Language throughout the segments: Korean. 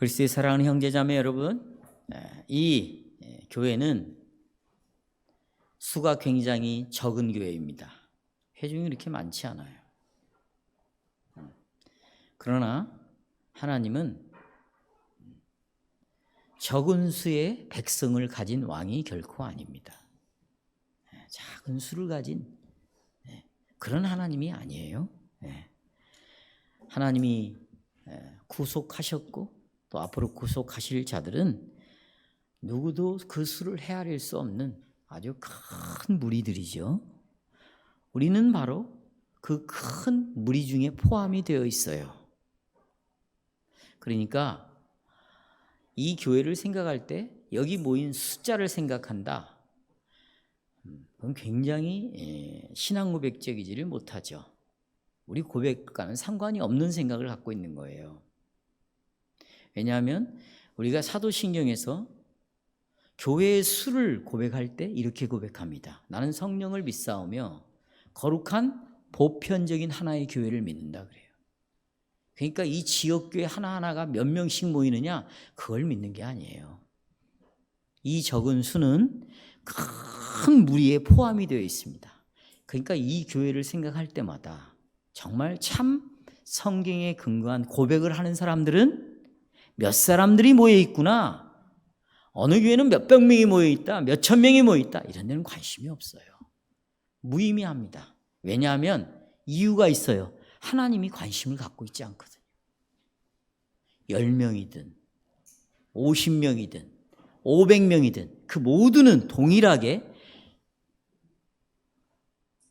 그리스도의 사랑하는 형제자매 여러분, 이 교회는 수가 굉장히 적은 교회입니다. 회중이 이렇게 많지 않아요. 그러나 하나님은 적은 수의 백성을 가진 왕이 결코 아닙니다. 작은 수를 가진 그런 하나님이 아니에요. 하나님이 구속하셨고 또 앞으로 구속하실 자들은 누구도 그 수를 헤아릴 수 없는 아주 큰 무리들이죠. 우리는 바로 그 큰 무리 중에 포함이 되어 있어요. 그러니까 이 교회를 생각할 때 여기 모인 숫자를 생각한다. 그건 굉장히 신앙 고백적이지를 못하죠. 우리 고백과는 상관이 없는 생각을 갖고 있는 거예요. 왜냐하면 우리가 사도신경에서 교회의 수를 고백할 때 이렇게 고백합니다. 나는 성령을 믿사오며 거룩한 보편적인 하나의 교회를 믿는다 그래요. 그러니까 이 지역교회 하나하나가 몇 명씩 모이느냐 그걸 믿는 게 아니에요. 이 적은 수는 큰 무리에 포함이 되어 있습니다. 그러니까 이 교회를 생각할 때마다 정말 참 성경에 근거한 고백을 하는 사람들은 몇 사람들이 모여 있구나, 어느 교회는 몇백 명이 모여 있다, 몇천 명이 모여 있다, 이런 데는 관심이 없어요. 무의미합니다. 왜냐하면 이유가 있어요. 하나님이 관심을 갖고 있지 않거든요. 10명이든 50명이든 500명이든 그 모두는 동일하게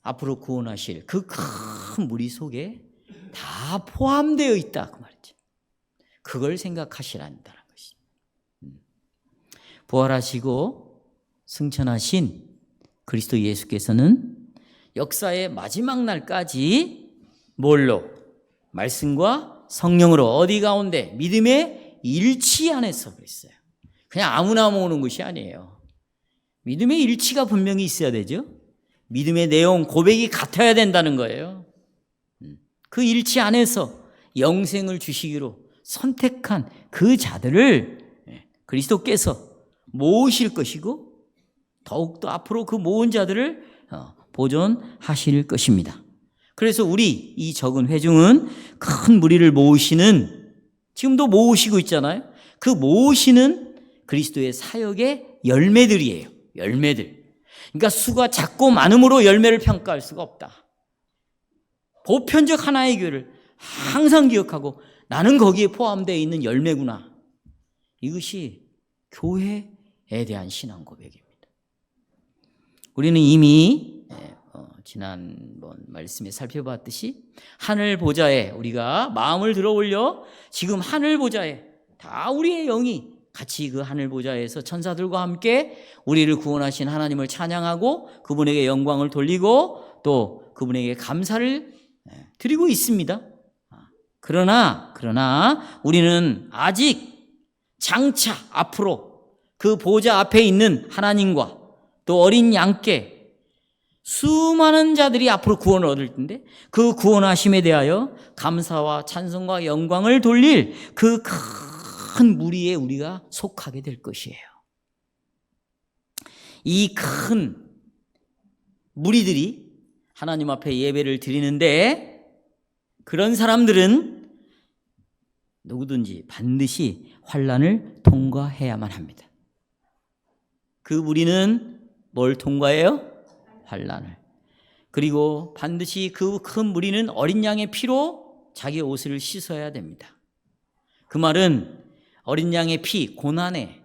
앞으로 구원하실 그 큰 무리 속에 다 포함되어 있다 그 말이죠. 그걸 생각하시란다는 것입니다. 부활하시고 승천하신 그리스도 예수께서는 역사의 마지막 날까지 뭘로? 말씀과 성령으로 어디 가운데? 믿음의 일치 안에서 그랬어요. 그냥 아무나 모으는 것이 아니에요. 믿음의 일치가 분명히 있어야 되죠. 믿음의 내용, 고백이 같아야 된다는 거예요. 그 일치 안에서 영생을 주시기로 선택한 그 자들을 그리스도께서 모으실 것이고 더욱더 앞으로 그 모은 자들을 보존하실 것입니다. 그래서 우리 이 적은 회중은 큰 무리를 모으시는, 지금도 모으시고 있잖아요. 그 모으시는 그리스도의 사역의 열매들이에요. 열매들. 그러니까 수가 작고 많음으로 열매를 평가할 수가 없다. 보편적 하나의 교회를 항상 기억하고 나는 거기에 포함되어 있는 열매구나. 이것이 교회에 대한 신앙 고백입니다. 우리는 이미 지난번 말씀에 살펴봤듯이 하늘 보좌에 우리가 마음을 들어 올려 지금 하늘 보좌에 다 우리의 영이 같이 그 하늘 보좌에서 천사들과 함께 우리를 구원하신 하나님을 찬양하고 그분에게 영광을 돌리고 또 그분에게 감사를 드리고 있습니다. 그러나 우리는 아직 장차 앞으로 그 보좌 앞에 있는 하나님과 또 어린 양께 수많은 자들이 앞으로 구원을 얻을 텐데 그 구원하심에 대하여 감사와 찬송과 영광을 돌릴 그 큰 무리에 우리가 속하게 될 것이에요. 이 큰 무리들이 하나님 앞에 예배를 드리는데 그런 사람들은 누구든지 반드시 환난을 통과해야만 합니다. 그 무리는 뭘 통과해요? 환난을. 그리고 반드시 그 큰 무리는 어린 양의 피로 자기 옷을 씻어야 됩니다. 그 말은 어린 양의 피, 고난에,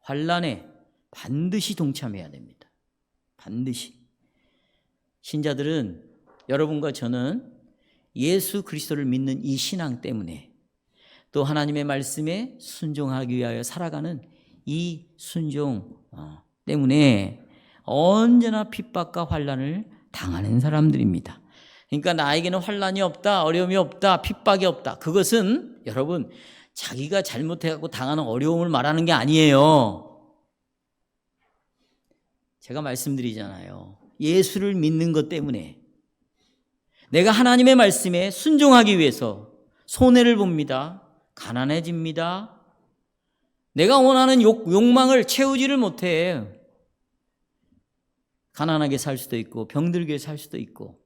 환난에 반드시 동참해야 됩니다. 반드시. 신자들은 여러분과 저는 예수 그리스도를 믿는 이 신앙 때문에 또 하나님의 말씀에 순종하기 위하여 살아가는 이 순종 때문에 언제나 핍박과 환난을 당하는 사람들입니다. 그러니까 나에게는 환난이 없다, 어려움이 없다, 핍박이 없다. 그것은 여러분 자기가 잘못해갖고 당하는 어려움을 말하는 게 아니에요. 제가 말씀드리잖아요. 예수를 믿는 것 때문에 내가 하나님의 말씀에 순종하기 위해서 손해를 봅니다. 가난해집니다. 내가 원하는 욕망을 채우지를 못해. 가난하게 살 수도 있고 병들게 살 수도 있고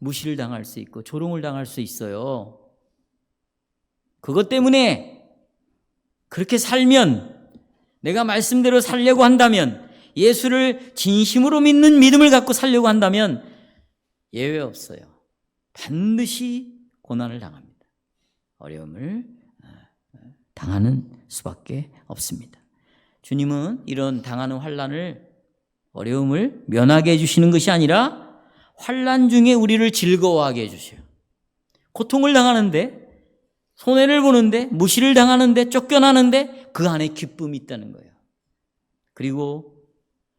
무시를 당할 수 있고 조롱을 당할 수 있어요. 그것 때문에 그렇게 살면, 내가 말씀대로 살려고 한다면, 예수를 진심으로 믿는 믿음을 갖고 살려고 한다면 예외 없어요. 반드시 고난을 당합니다. 어려움을 당하는 수밖에 없습니다. 주님은 이런 당하는 환난을, 어려움을 면하게 해주시는 것이 아니라 환난 중에 우리를 즐거워하게 해주세요. 고통을 당하는데, 손해를 보는데, 무시를 당하는데, 쫓겨나는데 그 안에 기쁨이 있다는 거예요. 그리고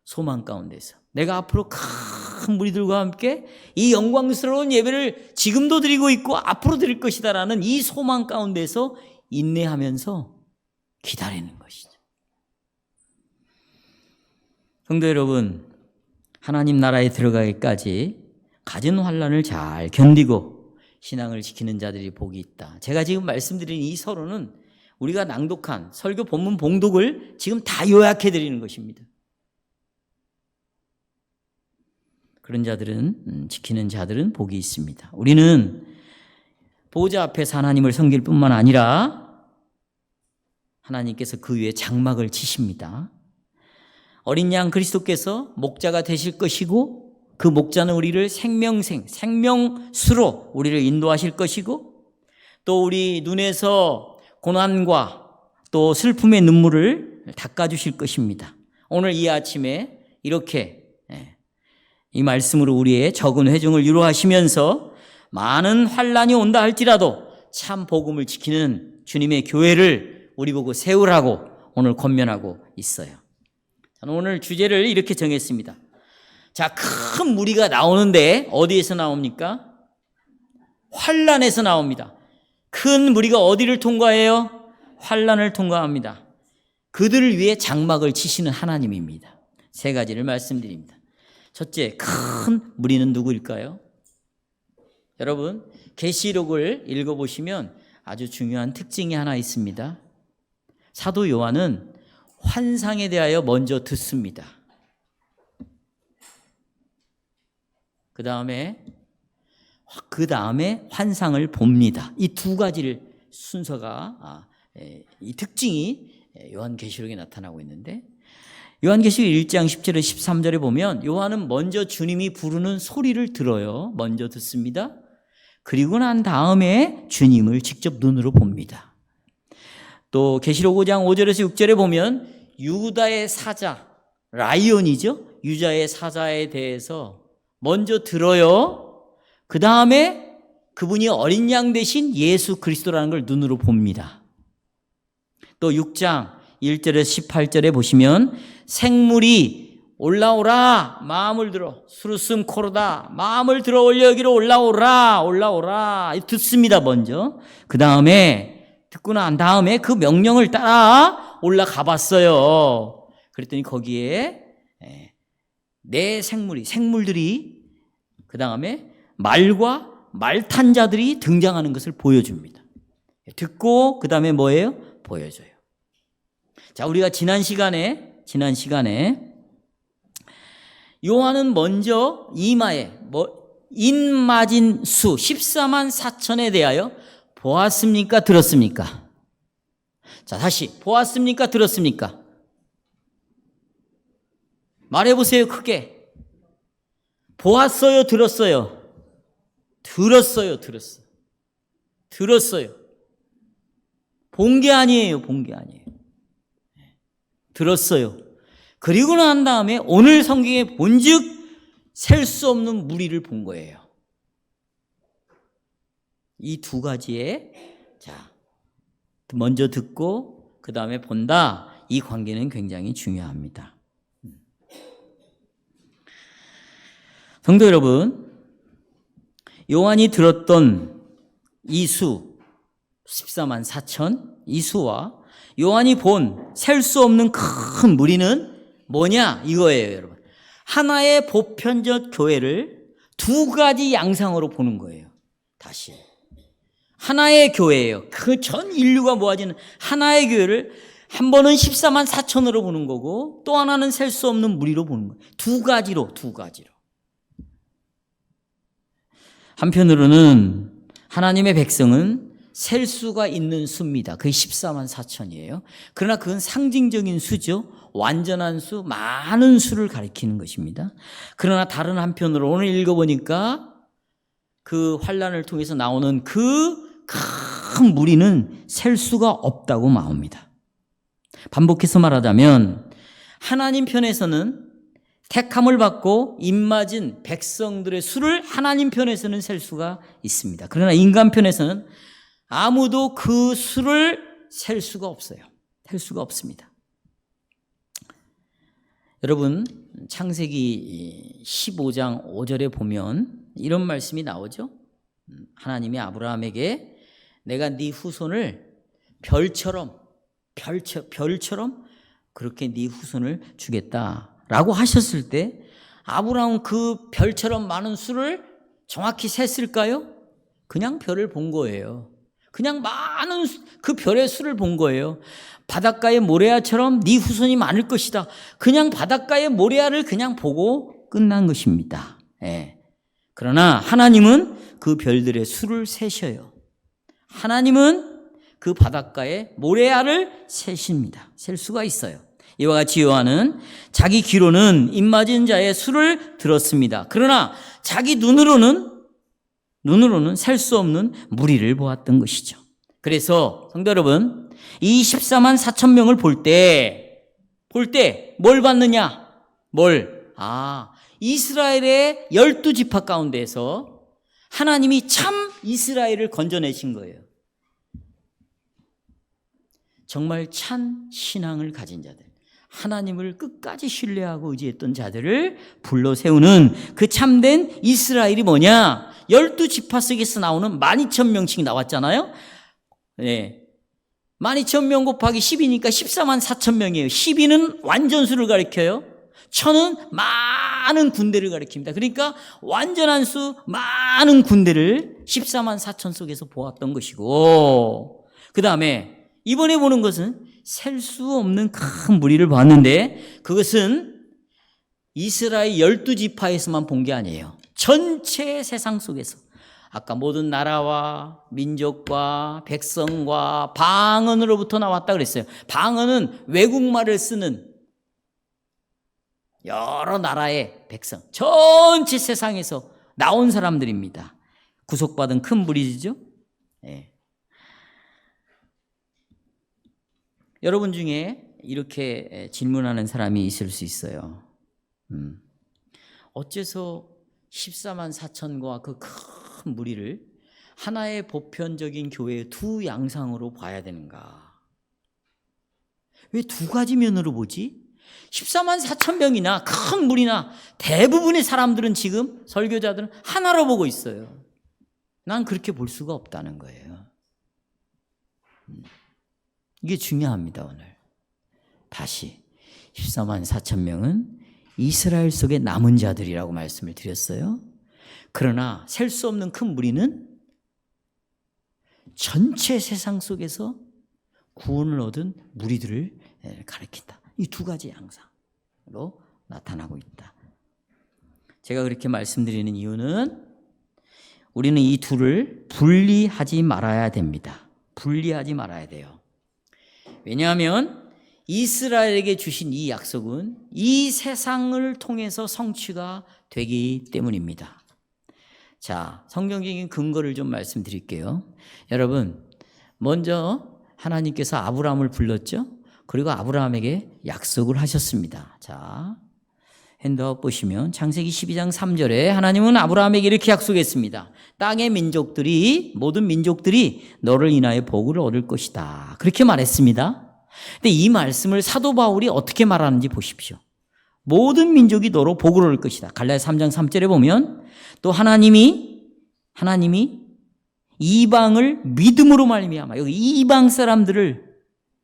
소망 가운데서 내가 앞으로 큰 무리들과 함께 이 영광스러운 예배를 지금도 드리고 있고 앞으로 드릴 것이다라는 이 소망 가운데서 인내하면서 기다리는 것이죠. 성도 여러분, 하나님 나라에 들어가기까지 가진 환난을 잘 견디고 신앙을 지키는 자들이 복이 있다. 제가 지금 말씀드린 이 서론은 우리가 낭독한 설교 본문 봉독을 지금 다 요약해 드리는 것입니다. 그런 자들은, 지키는 자들은 복이 있습니다. 우리는 보호자 앞에서 하나님을 섬길 뿐만 아니라 하나님께서 그 위에 장막을 치십니다. 어린 양 그리스도께서 목자가 되실 것이고 그 목자는 우리를 생명수로 우리를 인도하실 것이고 또 우리 눈에서 고난과 또 슬픔의 눈물을 닦아주실 것입니다. 오늘 이 아침에 이렇게 이 말씀으로 우리의 적은 회중을 위로하시면서 많은 환난이 온다 할지라도 참 복음을 지키는 주님의 교회를 우리 보고 세우라고 오늘 권면하고 있어요. 저는 오늘 주제를 이렇게 정했습니다. 자, 큰 무리가 나오는데 어디에서 나옵니까? 환난에서 나옵니다. 큰 무리가 어디를 통과해요? 환난을 통과합니다. 그들을 위해 장막을 치시는 하나님입니다. 세 가지를 말씀드립니다. 첫째, 큰 무리는 누구일까요? 여러분, 계시록을 읽어보시면 아주 중요한 특징이 하나 있습니다. 사도 요한은 환상에 대하여 먼저 듣습니다. 그 다음에 환상을 봅니다. 이 두 가지를 순서가, 이 특징이 요한계시록에 나타나고 있는데, 요한계시록 1장 10절에 13절에 보면 요한은 먼저 주님이 부르는 소리를 들어요. 먼저 듣습니다. 그리고 난 다음에 주님을 직접 눈으로 봅니다. 또 계시록 5장 5절에서 6절에 보면 유다의 사자, 라이온이죠. 유다의 사자에 대해서 먼저 들어요. 그 다음에 그분이 어린 양 대신 예수 그리스도라는 걸 눈으로 봅니다. 또 6장 1절에서 18절에 보시면 생물이 올라오라 마음을 들어 수르슴 코르다 마음을 들어 올려 여기로 올라오라 듣습니다. 먼저 그 다음에 듣고 난 다음에 그 명령을 따라 올라가 봤어요. 그랬더니 거기에 네 생물들이 그 다음에 말과 말 탄 자들이 등장하는 것을 보여줍니다. 듣고 그 다음에 뭐예요? 보여줘요. 자, 우리가 지난 시간에 요한은 먼저 이마에 인맞은 수 14만 4천에 대하여 보았습니까? 들었습니까? 자, 다시 보았습니까? 들었습니까? 말해보세요. 크게. 보았어요? 들었어요? 들었어요. 본 게 아니에요. 들었어요. 그리고 난 다음에 오늘 성경에 본즉 셀 수 없는 무리를 본 거예요. 이 두 가지에 자, 먼저 듣고 그 다음에 본다. 이 관계는 굉장히 중요합니다. 성도 여러분, 요한이 들었던 이 수 14만 4천 이 수와 요한이 본 셀 수 없는 큰 무리는 뭐냐 이거예요. 여러분, 하나의 보편적 교회를 두 가지 양상으로 보는 거예요. 다시 하나의 교회예요. 그 전 인류가 모아지는 하나의 교회를 한 번은 14만 4천으로 보는 거고 또 하나는 셀 수 없는 무리로 보는 거예요. 두 가지로. 한편으로는 하나님의 백성은 셀 수가 있는 수입니다. 그게 14만 4천이에요. 그러나 그건 상징적인 수죠. 완전한 수, 많은 수를 가리키는 것입니다. 그러나 다른 한편으로 오늘 읽어보니까 그 환란을 통해서 나오는 그 큰 무리는 셀 수가 없다고 나옵니다. 반복해서 말하자면 하나님 편에서는 택함을 받고 입맞은 백성들의 수를 하나님 편에서는 셀 수가 있습니다. 그러나 인간 편에서는 아무도 그 수를 셀 수가 없어요. 셀 수가 없습니다. 여러분, 창세기 15장 5절에 보면 이런 말씀이 나오죠. 하나님이 아브라함에게 내가 네 후손을 별처럼 그렇게 네 후손을 주겠다라고 하셨을 때 아브라함은 그 별처럼 많은 수를 정확히 셌을까요? 그냥 별을 본 거예요. 그냥 많은 그 별의 수를 본 거예요. 바닷가의 모래알처럼 네 후손이 많을 것이다. 그냥 바닷가의 모래알을 그냥 보고 끝난 것입니다. 예. 그러나 하나님은 그 별들의 수를 세셔요. 하나님은 그 바닷가의 모래알을 세십니다. 셀 수가 있어요. 이와 같이 요한은 자기 귀로는 입맞은 자의 수를 들었습니다. 그러나 자기 눈으로는 셀 수 없는 무리를 보았던 것이죠. 그래서 성도 여러분, 이 14만 4천 명을 볼 때 뭘 봤느냐? 이스라엘의 12지파 가운데에서 하나님이 참 이스라엘을 건져내신 거예요. 정말 찬 신앙을 가진 자들, 하나님을 끝까지 신뢰하고 의지했던 자들을 불러 세우는 그 참된 이스라엘이 뭐냐? 12지파 속에서 나오는 12,000명씩 나왔잖아요. 네. 12,000명 곱하기 10이니까 14만 4천 명이에요. 12는 완전수를 가리켜요. 1000은 많은 군대를 가리킵니다. 그러니까 완전한 수, 많은 군대를 14만 4천 속에서 보았던 것이고, 그 다음에 이번에 보는 것은 셀 수 없는 큰 무리를 봤는데 그것은 이스라엘 12지파에서만 본 게 아니에요. 전체 세상 속에서 아까 모든 나라와 민족과 백성과 방언으로부터 나왔다 그랬어요. 방언은 외국말을 쓰는 여러 나라의 백성, 전체 세상에서 나온 사람들입니다. 구속받은 큰 무리죠. 네. 여러분 중에 이렇게 질문하는 사람이 있을 수 있어요. 어째서 14만 4천과 그 큰 무리를 하나의 보편적인 교회의 두 양상으로 봐야 되는가? 왜 두 가지 면으로 보지? 14만 4천 명이나 큰 무리나 대부분의 사람들은 지금 설교자들은 하나로 보고 있어요. 난 그렇게 볼 수가 없다는 거예요. 이게 중요합니다. 오늘 다시 14만 4천 명은 이스라엘 속에 남은 자들이라고 말씀을 드렸어요. 그러나 셀 수 없는 큰 무리는 전체 세상 속에서 구원을 얻은 무리들을 가리킨다. 이 두 가지 양상으로 나타나고 있다. 제가 그렇게 말씀드리는 이유는 우리는 이 둘을 분리하지 말아야 됩니다. 분리하지 말아야 돼요. 왜냐하면 이스라엘에게 주신 이 약속은 이 세상을 통해서 성취가 되기 때문입니다. 자, 성경적인 근거를 좀 말씀드릴게요. 여러분, 먼저 하나님께서 아브라함을 불렀죠? 그리고 아브라함에게 약속을 하셨습니다. 자, 핸드아웃 보시면 창세기 12장 3절에 하나님은 아브라함에게 이렇게 약속했습니다. 땅의 민족들이, 모든 민족들이 너를 인하여 복을 얻을 것이다. 그렇게 말했습니다. 근데 이 말씀을 사도 바울이 어떻게 말하는지 보십시오. 모든 민족이 너로 복을 얻을 것이다. 갈라디아 3장 3절에 보면 또 하나님이 이방을 믿음으로 말미암아, 여기 이방 사람들을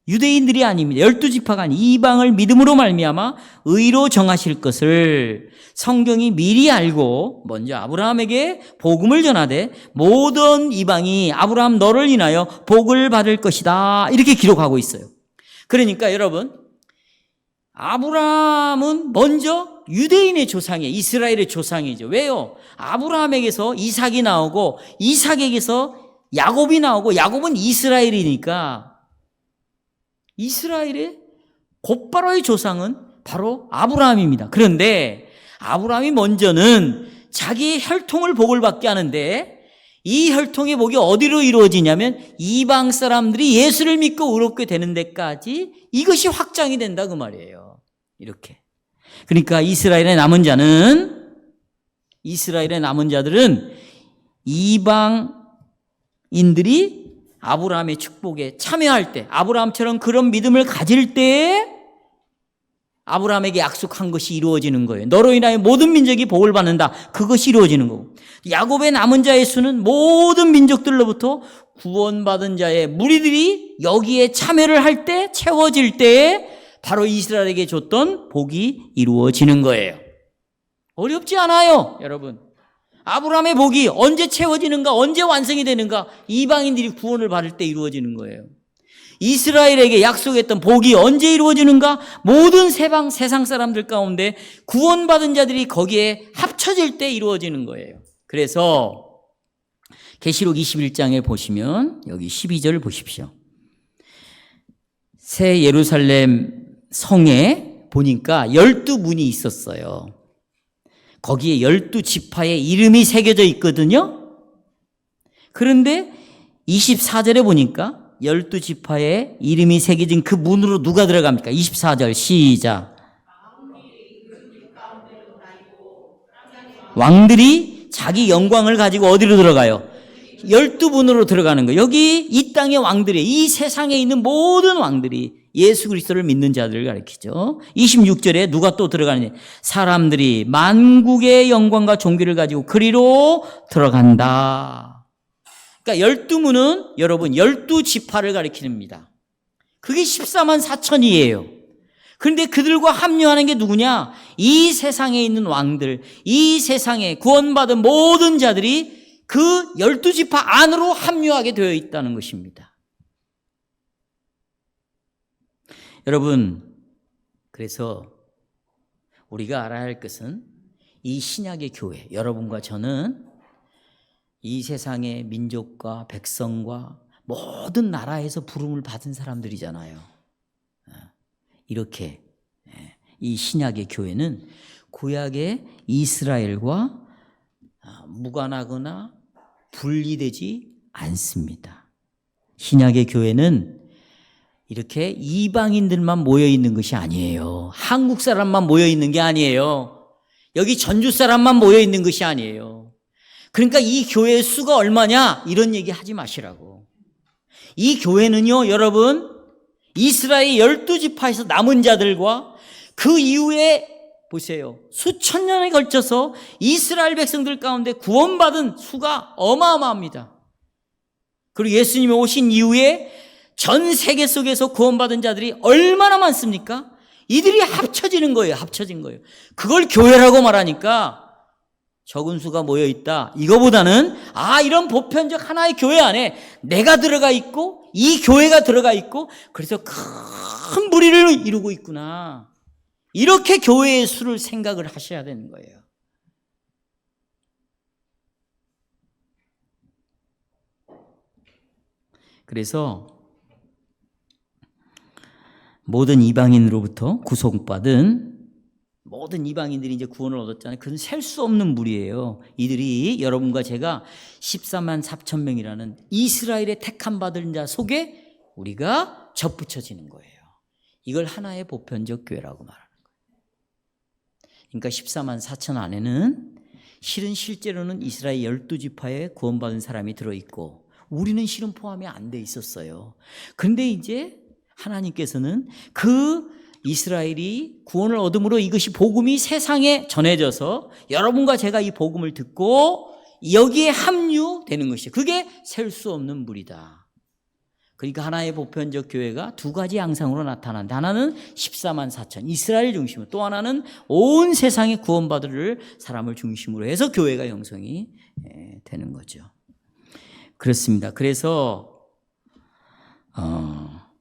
유대인들이 아닙니다. 12지파가 아닌 이방을 믿음으로 말미암아 의로 정하실 것을 성경이 미리 알고 먼저 아브라함에게 복음을 전하되 모든 이방이 아브라함 너를 인하여 복을 받을 것이다 이렇게 기록하고 있어요. 그러니까 여러분, 아브라함은 먼저 유대인의 조상이에요. 이스라엘의 조상이죠. 왜요? 아브라함에게서 이삭이 나오고 이삭에게서 야곱이 나오고 야곱은 이스라엘이니까 이스라엘의 곧바로의 조상은 바로 아브라함입니다. 그런데 아브라함이 먼저는 자기의 혈통을 복을 받게 하는데 이 혈통의 복이 어디로 이루어지냐면 이방 사람들이 예수를 믿고 의롭게 되는 데까지 이것이 확장이 된다 그 말이에요. 이렇게. 그러니까 이스라엘의 남은 자들은 이방인들이 아브라함의 축복에 참여할 때, 아브라함처럼 그런 믿음을 가질 때 아브라함에게 약속한 것이 이루어지는 거예요. 너로 인하여 모든 민족이 복을 받는다. 그것이 이루어지는 거고, 야곱의 남은 자의 수는 모든 민족들로부터 구원받은 자의 무리들이 여기에 참여를 할 때, 채워질 때에 바로 이스라엘에게 줬던 복이 이루어지는 거예요. 어렵지 않아요, 여러분. 아브라함의 복이 언제 채워지는가, 언제 완성이 되는가? 이방인들이 구원을 받을 때 이루어지는 거예요. 이스라엘에게 약속했던 복이 언제 이루어지는가? 모든 세상 사람들 가운데 구원받은 자들이 거기에 합쳐질 때 이루어지는 거예요. 그래서 계시록 21장에 보시면 여기 12절 보십시오. 새 예루살렘 성에 보니까 12문이 있었어요. 거기에 12지파의 이름이 새겨져 있거든요. 그런데 24절에 보니까 12지파의 이름이 새겨진 그 문으로 누가 들어갑니까? 24절 시작. 왕들이 자기 영광을 가지고 어디로 들어가요? 12문으로 들어가는 거예요. 여기 이 땅의 왕들이, 이 세상에 있는 모든 왕들이 예수 그리스도를 믿는 자들을 가리키죠. 26절에 누가 또 들어가느냐? 사람들이 만국의 영광과 존귀를 가지고 그리로 들어간다. 그러니까 12문은 여러분 12지파를 가리킵니다. 그게 14만 4천이에요. 그런데 그들과 합류하는 게 누구냐? 이 세상에 있는 왕들, 이 세상에 구원받은 모든 자들이 그 12지파 안으로 합류하게 되어 있다는 것입니다. 여러분, 그래서 우리가 알아야 할 것은 이 신약의 교회, 여러분과 저는 이 세상의 민족과 백성과 모든 나라에서 부름을 받은 사람들이잖아요. 이렇게 이 신약의 교회는 구약의 이스라엘과 무관하거나 분리되지 않습니다. 신약의 교회는 이렇게 이방인들만 모여 있는 것이 아니에요. 한국 사람만 모여 있는 게 아니에요. 여기 전주 사람만 모여 있는 것이 아니에요. 그러니까 이 교회의 수가 얼마냐? 이런 얘기 하지 마시라고. 이 교회는요, 여러분, 이스라엘 12지파에서 남은 자들과 그 이후에 보세요. 수천 년에 걸쳐서 이스라엘 백성들 가운데 구원받은 수가 어마어마합니다. 그리고 예수님이 오신 이후에 전 세계 속에서 구원받은 자들이 얼마나 많습니까? 이들이 합쳐지는 거예요. 합쳐진 거예요. 그걸 교회라고 말하니까 적은 수가 모여 있다. 이거보다는 이런 보편적 하나의 교회 안에 내가 들어가 있고 이 교회가 들어가 있고 그래서 큰 무리를 이루고 있구나. 이렇게 교회의 수를 생각을 하셔야 되는 거예요. 그래서 모든 이방인으로부터 구속받은 모든 이방인들이 이제 구원을 얻었잖아요. 그건 셀 수 없는 무리예요. 이들이 여러분과 제가 14만 4천 명이라는 이스라엘의 택함 받은 자 속에 우리가 접붙여지는 거예요. 이걸 하나의 보편적 교회라고 말하는 거예요. 그러니까 14만 4천 안에는 실제로는 이스라엘 12지파에 구원받은 사람이 들어있고 우리는 실은 포함이 안 돼 있었어요. 그런데 이제 하나님께서는 그 이스라엘이 구원을 얻음으로 이것이 복음이 세상에 전해져서 여러분과 제가 이 복음을 듣고 여기에 합류되는 것이에요. 그게 셀 수 없는 무리다. 그러니까 하나의 보편적 교회가 두 가지 양상으로 나타난다. 하나는 14만 4천 이스라엘 중심으로, 또 하나는 온 세상에 구원받을 사람을 중심으로 해서 교회가 형성이 되는 거죠. 그렇습니다. 그래서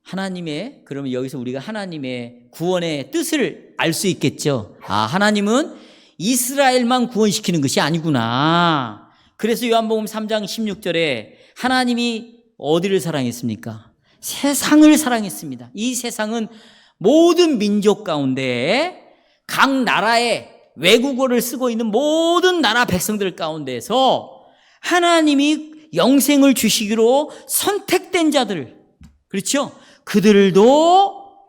하나님의, 그러면 여기서 우리가 하나님의 구원의 뜻을 알 수 있겠죠. 하나님은 이스라엘만 구원시키는 것이 아니구나. 그래서 요한복음 3장 16절에 하나님이 어디를 사랑했습니까? 세상을 사랑했습니다. 이 세상은 모든 민족 가운데 각 나라의 외국어를 쓰고 있는 모든 나라 백성들 가운데서 하나님이 영생을 주시기로 선택된 자들, 그렇죠? 그들도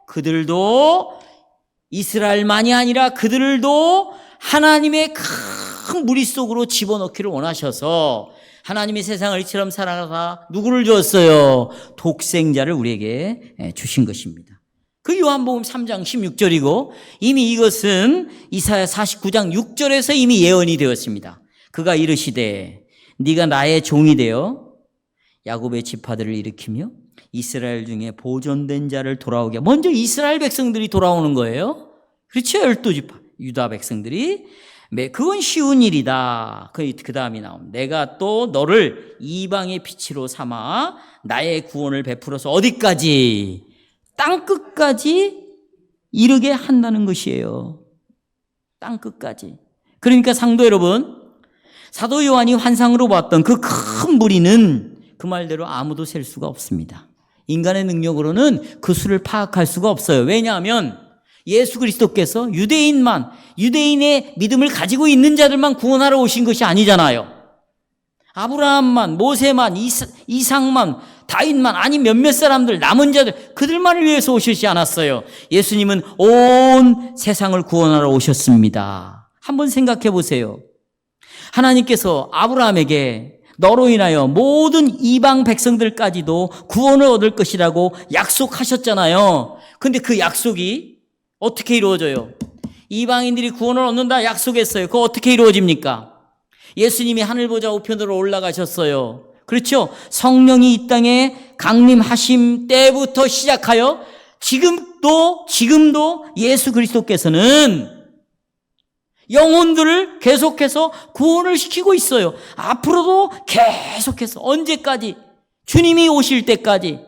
이스라엘만이 아니라 그들도 하나님의 큰 무리 속으로 집어넣기를 원하셔서 하나님이 세상을 이처럼 사랑하사 누구를 주었어요? 독생자를 우리에게 주신 것입니다. 그 요한복음 3장 16절이고 이미 이것은 이사야 49장 6절에서 이미 예언이 되었습니다. 그가 이르시되 네가 나의 종이 되어 야곱의 지파들을 일으키며 이스라엘 중에 보존된 자를 돌아오게. 먼저 이스라엘 백성들이 돌아오는 거예요. 그렇죠? 12지파 유다 백성들이. 그건 쉬운 일이다. 그 다음이 나옵니다. 내가 또 너를 이방의 빛으로 삼아 나의 구원을 베풀어서 어디까지? 땅끝까지 이르게 한다는 것이에요. 땅끝까지. 그러니까 상도 여러분, 사도 요한이 환상으로 봤던 그 큰 무리는 그 말대로 아무도 셀 수가 없습니다. 인간의 능력으로는 그 수를 파악할 수가 없어요. 왜냐하면 예수 그리스도께서 유대인의 믿음을 가지고 있는 자들만 구원하러 오신 것이 아니잖아요. 아브라함만, 모세만, 이삭만, 다윗만, 아니 몇몇 사람들, 남은 자들, 그들만을 위해서 오시지 않았어요. 예수님은 온 세상을 구원하러 오셨습니다. 한번 생각해 보세요. 하나님께서 아브라함에게 너로 인하여 모든 이방 백성들까지도 구원을 얻을 것이라고 약속하셨잖아요. 근데 그 약속이 어떻게 이루어져요? 이방인들이 구원을 얻는다 약속했어요. 그거 어떻게 이루어집니까? 예수님이 하늘보좌 우편으로 올라가셨어요. 그렇죠? 성령이 이 땅에 강림하심 때부터 시작하여 지금도 예수 그리스도께서는 영혼들을 계속해서 구원을 시키고 있어요. 앞으로도 계속해서 언제까지? 주님이 오실 때까지.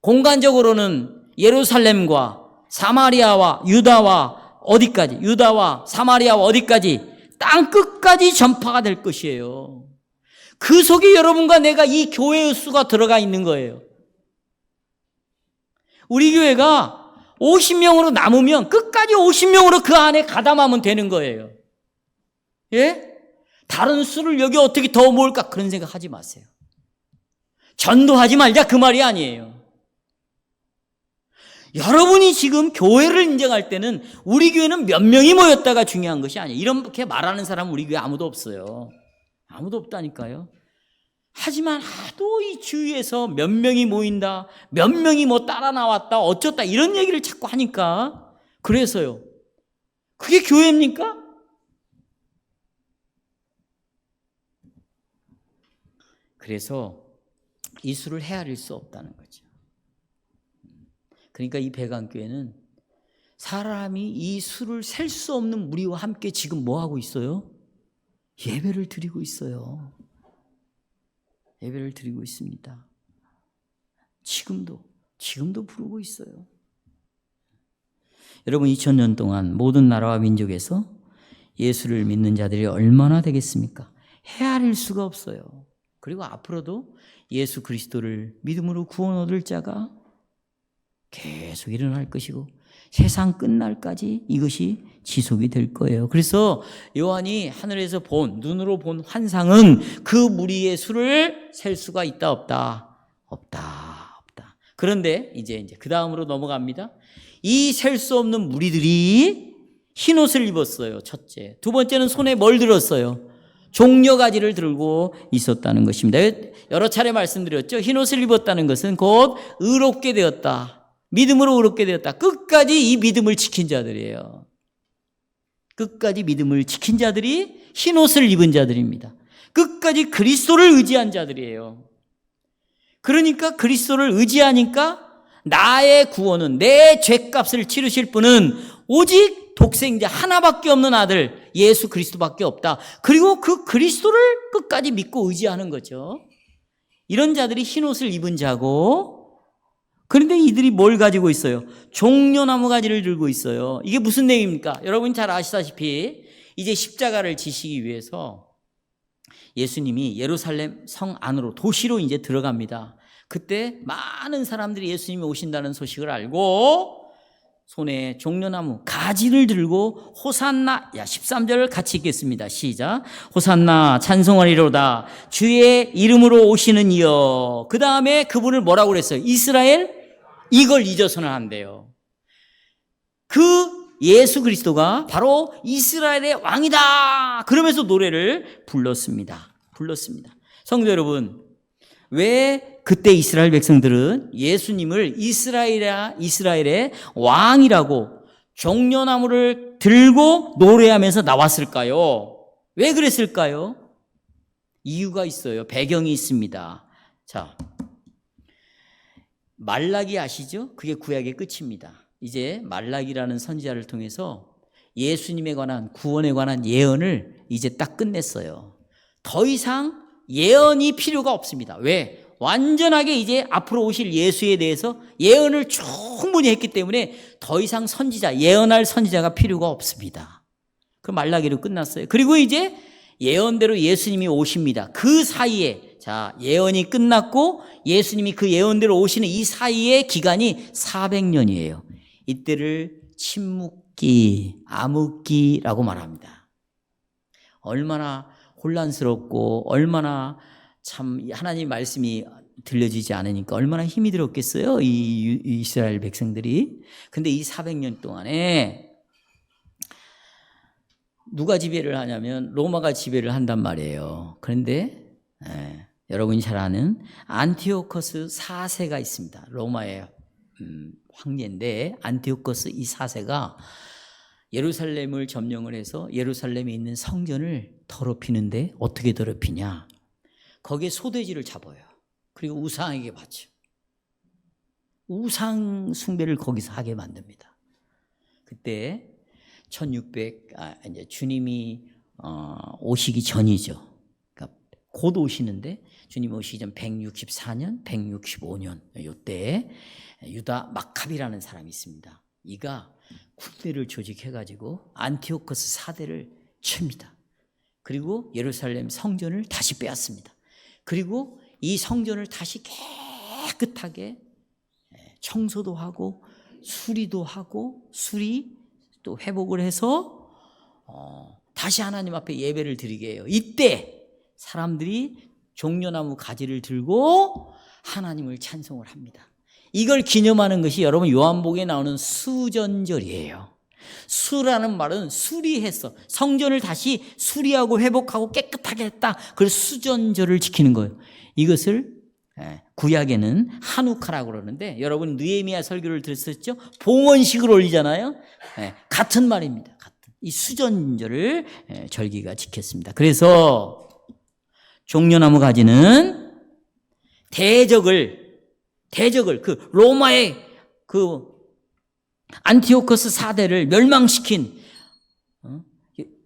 공간적으로는 예루살렘과 사마리아와 유다와 어디까지? 유다와 사마리아와 어디까지? 땅끝까지 전파가 될 것이에요. 그 속에 여러분과 내가 이 교회의 수가 들어가 있는 거예요. 우리 교회가 50명으로 남으면 끝까지 50명으로 그 안에 가담하면 되는 거예요. 예? 다른 수를 여기 어떻게 더 모을까? 그런 생각 하지 마세요. 전도하지 말자 그 말이 아니에요. 여러분이 지금 교회를 인정할 때는 우리 교회는 몇 명이 모였다가 중요한 것이 아니에요. 이렇게 말하는 사람은 우리 교회 아무도 없어요. 아무도 없다니까요. 하지만 하도 이 주위에서 몇 명이 모인다, 몇 명이 뭐 따라 나왔다, 어쩌다 이런 얘기를 자꾸 하니까 그래서요. 그게 교회입니까? 그래서 이 수를 헤아릴 수 없다는 거죠. 그러니까 이 배강교회는 사람이 이 수를 셀 수 없는 무리와 함께 지금 뭐 하고 있어요? 예배를 드리고 있어요. 예배를 드리고 있습니다. 지금도 부르고 있어요. 여러분 2000년 동안 모든 나라와 민족에서 예수를 믿는 자들이 얼마나 되겠습니까? 헤아릴 수가 없어요. 그리고 앞으로도 예수 그리스도를 믿음으로 구원 얻을 자가 계속 일어날 것이고 세상 끝날까지 이것이 지속이 될 거예요. 그래서 요한이 하늘에서 눈으로 본 환상은 그 무리의 수를 셀 수가 있다 없다. 그런데 이제 그 다음으로 넘어갑니다. 이 셀 수 없는 무리들이 흰 옷을 입었어요. 첫째. 두 번째는 손에 뭘 들었어요? 종려가지를 들고 있었다는 것입니다. 여러 차례 말씀드렸죠. 흰 옷을 입었다는 것은 곧 의롭게 되었다. 믿음으로 의롭게 되었다. 끝까지 이 믿음을 지킨 자들이에요. 끝까지 믿음을 지킨 자들이 흰 옷을 입은 자들입니다. 끝까지 그리스도를 의지한 자들이에요. 그러니까 그리스도를 의지하니까 나의 구원은, 내 죄값을 치르실 분은 오직 독생자 하나밖에 없는 아들 예수 그리스도밖에 없다. 그리고 그 그리스도를 끝까지 믿고 의지하는 거죠. 이런 자들이 흰옷을 입은 자고, 그런데 이들이 뭘 가지고 있어요? 종려나무 가지를 들고 있어요. 이게 무슨 내용입니까? 여러분 잘 아시다시피 이제 십자가를 지시기 위해서 예수님이 예루살렘 성 안으로, 도시로 이제 들어갑니다. 그때 많은 사람들이 예수님이 오신다는 소식을 알고 손에 종려나무 가지를 들고 호산나, 13절 같이 읽겠습니다. 시작. 호산나 찬송하리로다 주의 이름으로 오시는 이여. 그 다음에 그분을 뭐라고 그랬어요? 이스라엘? 이걸 잊어서는 안 돼요. 그 예수 그리스도가 바로 이스라엘의 왕이다. 그러면서 노래를 불렀습니다. 성도 여러분, 왜 그때 이스라엘 백성들은 예수님을 이스라엘의 왕이라고 종려나무를 들고 노래하면서 나왔을까요? 왜 그랬을까요? 이유가 있어요. 배경이 있습니다. 자, 말라기 아시죠? 그게 구약의 끝입니다. 이제 말라기라는 선지자를 통해서 예수님에 관한, 구원에 관한 예언을 이제 딱 끝냈어요. 더 이상 예언이 필요가 없습니다. 왜? 완전하게 이제 앞으로 오실 예수에 대해서 예언을 충분히 했기 때문에 더 이상 예언할 선지자가 필요가 없습니다. 그 말라기로 끝났어요. 그리고 이제 예언대로 예수님이 오십니다. 그 사이에, 자, 예언이 끝났고 예수님이 그 예언대로 오시는 이 사이의 기간이 400년이에요. 이때를 침묵기, 암흑기라고 말합니다. 얼마나 혼란스럽고 얼마나 참 하나님 말씀이 들려지지 않으니까 얼마나 힘이 들었겠어요, 이 이스라엘 백성들이. 근데 이 400년 동안에 누가 지배를 하냐면 로마가 지배를 한단 말이에요. 그런데 여러분이 잘 아는 안티오코스 4세가 있습니다. 로마의 황제인데 안티오코스 이 4세가 예루살렘을 점령을 해서 예루살렘에 있는 성전을 더럽히는데 어떻게 더럽히냐? 거기에 소돼지를 잡아요. 그리고 우상에게 바쳐. 우상 숭배를 거기서 하게 만듭니다. 그때 이제 주님이 오시기 전이죠. 그러니까 곧 오시는데 주님 오시기 전 164년, 165년 이때 유다 마카비라는 사람이 있습니다. 이가 군대를 조직해가지고 안티오코스 4대를 칩니다. 그리고 예루살렘 성전을 다시 빼앗습니다. 그리고 이 성전을 다시 깨끗하게 청소도 하고 수리도 하고 또 회복을 해서 다시 하나님 앞에 예배를 드리게 해요. 이때 사람들이 종려나무 가지를 들고 하나님을 찬송을 합니다. 이걸 기념하는 것이 여러분 요한복음에 나오는 수전절이에요. 수라는 말은 수리했어. 성전을 다시 수리하고 회복하고 깨끗하게 했다. 그래서 수전절을 지키는 거예요. 이것을 구약에는 한우카라고 그러는데 여러분 느헤미야 설교를 들었었죠? 봉헌식을 올리잖아요. 같은 말입니다. 이 수전절을 절기가 지켰습니다. 그래서 종려나무 가지는 대적을 그 로마의 그 안티오코스 4대를 멸망시킨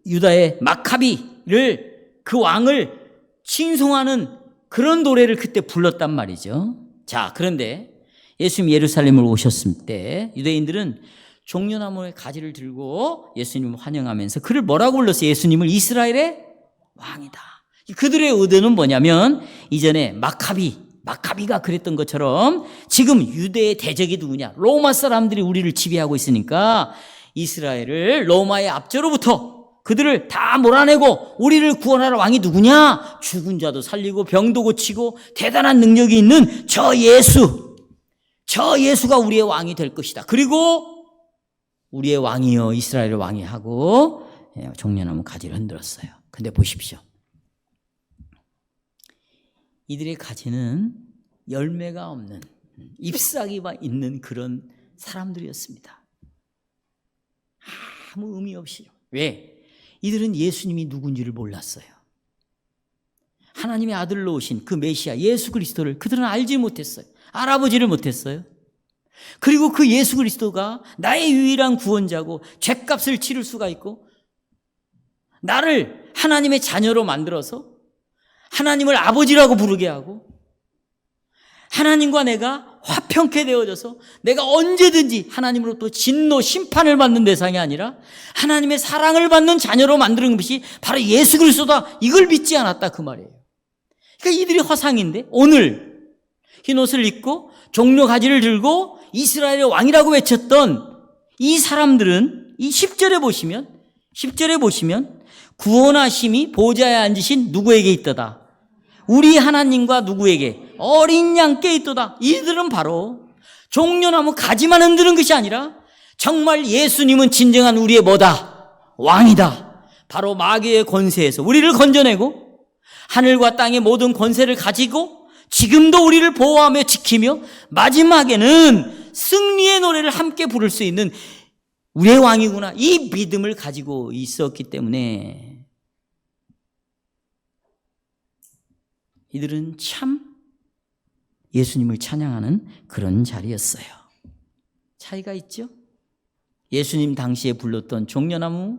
유다의 마카비를, 그 왕을 칭송하는 그런 노래를 그때 불렀단 말이죠. 자, 그런데 예수님 예루살렘을 오셨을 때 유대인들은 종려나무의 가지를 들고 예수님을 환영하면서 그를 뭐라고 불렀어요? 예수님을 이스라엘의 왕이다. 그들의 의도는 뭐냐면 이전에 마카비가 그랬던 것처럼 지금 유대의 대적이 누구냐? 로마 사람들이 우리를 지배하고 있으니까 이스라엘을 로마의 압제로부터 그들을 다 몰아내고 우리를 구원하러 왕이 누구냐? 죽은 자도 살리고 병도 고치고 대단한 능력이 있는 저 예수가 우리의 왕이 될 것이다. 그리고 우리의 왕이여 이스라엘의 왕이 하고 종려나무 가지를 흔들었어요. 근데 보십시오. 이들의 가지는 열매가 없는, 잎사귀만 있는 그런 사람들이었습니다. 아무 의미 없이. 왜? 이들은 예수님이 누군지를 몰랐어요. 하나님의 아들로 오신 그 메시아 예수 그리스도를 그들은 알지 못했어요. 알아보지를 못했어요. 그리고 그 예수 그리스도가 나의 유일한 구원자고 죗값을 치를 수가 있고 나를 하나님의 자녀로 만들어서 하나님을 아버지라고 부르게 하고 하나님과 내가 화평케 되어져서 내가 언제든지 하나님으로부터 진노, 심판을 받는 대상이 아니라 하나님의 사랑을 받는 자녀로 만드는 것이 바로 예수 그리스도다. 이걸 믿지 않았다 그 말이에요. 그러니까 이들이 허상인데 오늘 흰옷을 입고 종려 가지를 들고 이스라엘의 왕이라고 외쳤던 이 사람들은 이 10절에 보시면 구원하심이 보좌에 앉으신 누구에게 있더다. 우리 하나님과 누구에게? 어린 양께 있도다. 이들은 바로 종려나무 가지만 흔드는 것이 아니라 정말 예수님은 진정한 우리의 뭐다? 왕이다. 바로 마귀의 권세에서 우리를 건져내고 하늘과 땅의 모든 권세를 가지고 지금도 우리를 보호하며 지키며 마지막에는 승리의 노래를 함께 부를 수 있는 우리의 왕이구나. 이 믿음을 가지고 있었기 때문에 이들은 참 예수님을 찬양하는 그런 자리였어요. 차이가 있죠? 예수님 당시에 불렀던 종려나무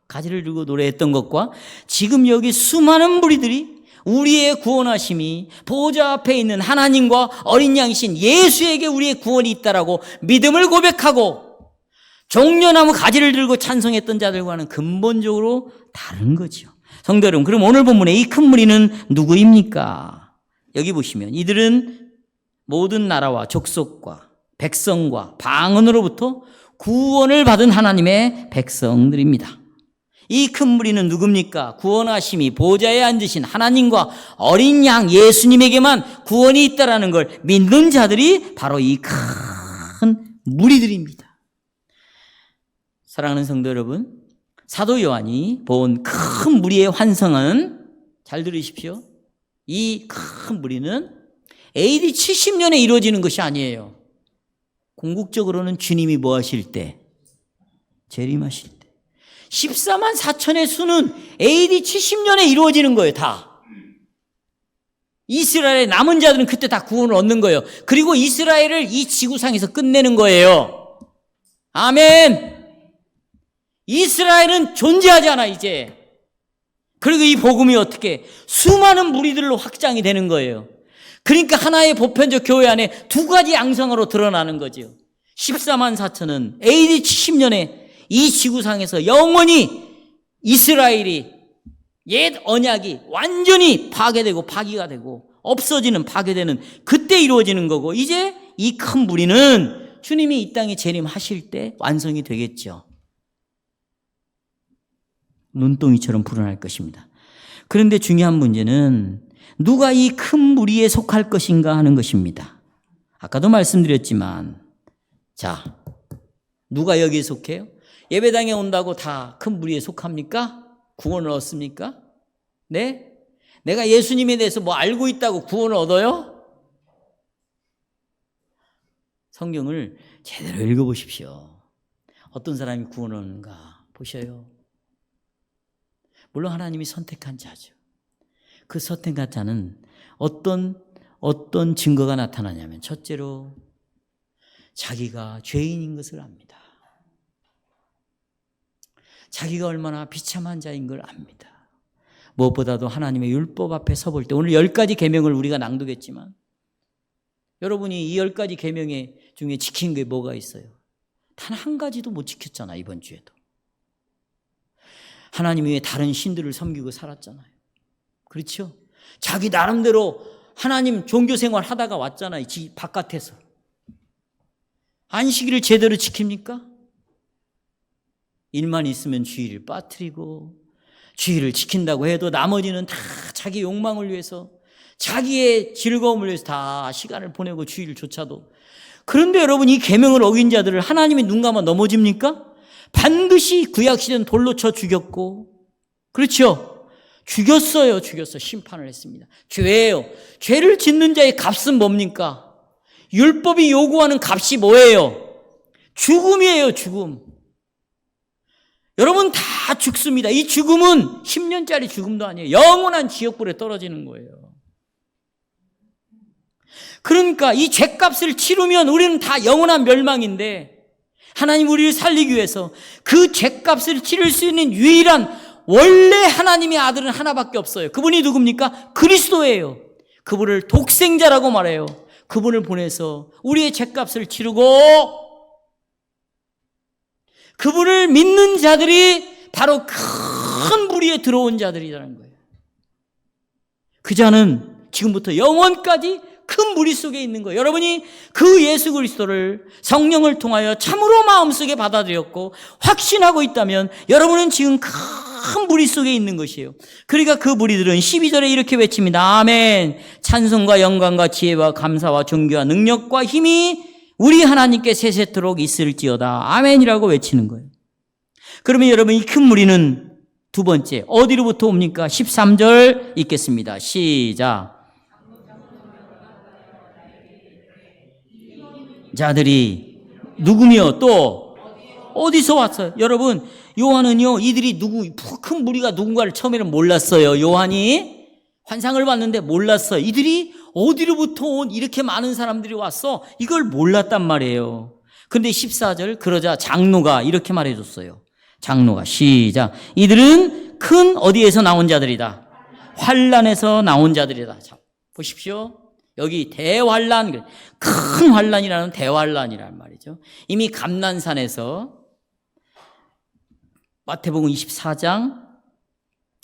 가지를 들고 노래했던 것과 지금 여기 수많은 무리들이 우리의 구원하심이 보좌 앞에 있는 하나님과 어린 양이신 예수에게 우리의 구원이 있다라고 믿음을 고백하고 종려나무 가지를 들고 찬송했던 자들과는 근본적으로 다른 거죠. 성도 여러분, 그럼 오늘 본문의 이 큰 무리는 누구입니까? 여기 보시면 이들은 모든 나라와 족속과 백성과 방언으로부터 구원을 받은 하나님의 백성들입니다. 이 큰 무리는 누굽니까? 구원하심이 보좌에 앉으신 하나님과 어린 양 예수님에게만 구원이 있다라는 걸 믿는 자들이 바로 이 큰 무리들입니다. 사랑하는 성도 여러분, 사도 요한이 본 큰 무리의 환성은 잘 들으십시오. 이 큰 무리는 AD 70년에 이루어지는 것이 아니에요. 궁극적으로는 주님이 뭐 하실 때? 재림하실 때. 14만 4천의 수는 AD 70년에 이루어지는 거예요, 다. 이스라엘의 남은 자들은 그때 다 구원을 얻는 거예요. 그리고 이스라엘을 이 지구상에서 끝내는 거예요. 아멘. 이스라엘은 존재하지 않아, 이제. 그리고 이 복음이 어떻게 수많은 무리들로 확장이 되는 거예요. 그러니까 하나의 보편적 교회 안에 두 가지 양성으로 드러나는 거죠. 14만 4천은 AD 70년에 이 지구상에서 영원히 이스라엘이 옛 언약이 완전히 파괴되고 파기가 되고 없어지는 파괴되는 그때 이루어지는 거고 이제 이 큰 무리는 주님이 이 땅에 재림하실 때 완성이 되겠죠. 눈동이처럼 불어날 것입니다. 그런데 중요한 문제는 누가 이 큰 무리에 속할 것인가 하는 것입니다. 아까도 말씀드렸지만 자, 누가 여기에 속해요? 예배당에 온다고 다 큰 무리에 속합니까? 구원을 얻습니까? 네? 내가 예수님에 대해서 뭐 알고 있다고 구원을 얻어요? 성경을 제대로 읽어보십시오. 어떤 사람이 구원을 얻는가 보셔요. 물론 하나님이 선택한 자죠. 그 선택한 자는 어떤 증거가 나타나냐면 첫째로 자기가 죄인인 것을 압니다. 자기가 얼마나 비참한 자인 걸 압니다. 무엇보다도 하나님의 율법 앞에 서볼 때 오늘 10가지 계명을 우리가 낭독했지만 여러분이 이 10가지 계명 중에 지킨 게 뭐가 있어요? 단 한 가지도 못 지켰잖아, 이번 주에도. 하나님 외에 다른 신들을 섬기고 살았잖아요. 그렇죠? 자기 나름대로 하나님 종교생활 하다가 왔잖아요. 집 바깥에서. 안식일을 제대로 지킵니까? 일만 있으면 주의를 빠뜨리고 주의를 지킨다고 해도 나머지는 다 자기 욕망을 위해서 자기의 즐거움을 위해서 다 시간을 보내고 주의를 쫓아도 그런데 여러분 이 계명을 어긴 자들을 하나님이 눈 감아 넘어집니까? 반드시 구약시대는 돌로 쳐 죽였고 그렇죠? 죽였어요. 심판을 했습니다. 죄예요. 죄를 짓는 자의 값은 뭡니까? 율법이 요구하는 값이 뭐예요? 죽음이에요. 죽음. 여러분 다 죽습니다. 이 죽음은 10년짜리 죽음도 아니에요. 영원한 지옥불에 떨어지는 거예요. 그러니까 이 죄값을 치르면 우리는 다 영원한 멸망인데, 하나님 우리를 살리기 위해서 그 죄값을 치를 수 있는 유일한 원래 하나님의 아들은 하나밖에 없어요. 그분이 누굽니까? 그리스도예요. 그분을 독생자라고 말해요. 그분을 보내서 우리의 죄값을 치르고, 그분을 믿는 자들이 바로 큰 무리에 들어온 자들이라는 거예요. 그 자는 지금부터 영원까지 큰 무리 속에 있는 거예요. 여러분이 그 예수 그리스도를 성령을 통하여 참으로 마음속에 받아들였고 확신하고 있다면 여러분은 지금 큰 무리 속에 있는 것이에요. 그러니까 그 무리들은 12절에 이렇게 외칩니다. 아멘. 찬송과 영광과 지혜와 감사와 존귀와 능력과 힘이 우리 하나님께 세세토록 있을지어다. 아멘이라고 외치는 거예요. 그러면 여러분 이 큰 무리는 두 번째 어디로부터 옵니까? 13절 읽겠습니다. 시작. 자들이 누구며 또 어디서 왔어요? 여러분 요한은요 이들이 큰 무리가 누군가를 처음에는 몰랐어요. 요한이 환상을 봤는데 몰랐어요. 이들이 어디로부터 온 이렇게 많은 사람들이 왔어? 이걸 몰랐단 말이에요. 근데 14절 그러자 장로가 이렇게 말해줬어요. 장로가 시작. 이들은 큰 어디에서 나온 자들이다. 환란에서 나온 자들이다. 자, 보십시오. 여기 대환란, 큰 환란이라는 대환란이란 말이죠. 이미 감난산에서 마태복음 24장,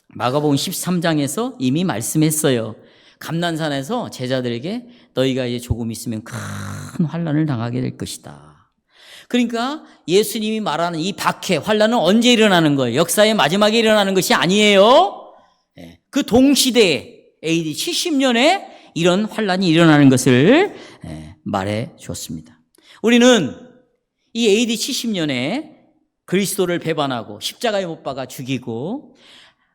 마가복음 13장에서 이미 말씀했어요. 감난산에서 제자들에게 너희가 이제 조금 있으면 큰 환란을 당하게 될 것이다. 그러니까 예수님이 말하는 이 박해, 환란은 언제 일어나는 거예요? 역사의 마지막에 일어나는 것이 아니에요. 그 동시대에 AD 70년에 이런 환란이 일어나는 것을 말해 주었습니다. 우리는 이 AD 70년에 그리스도를 배반하고 십자가에 못 박아 죽이고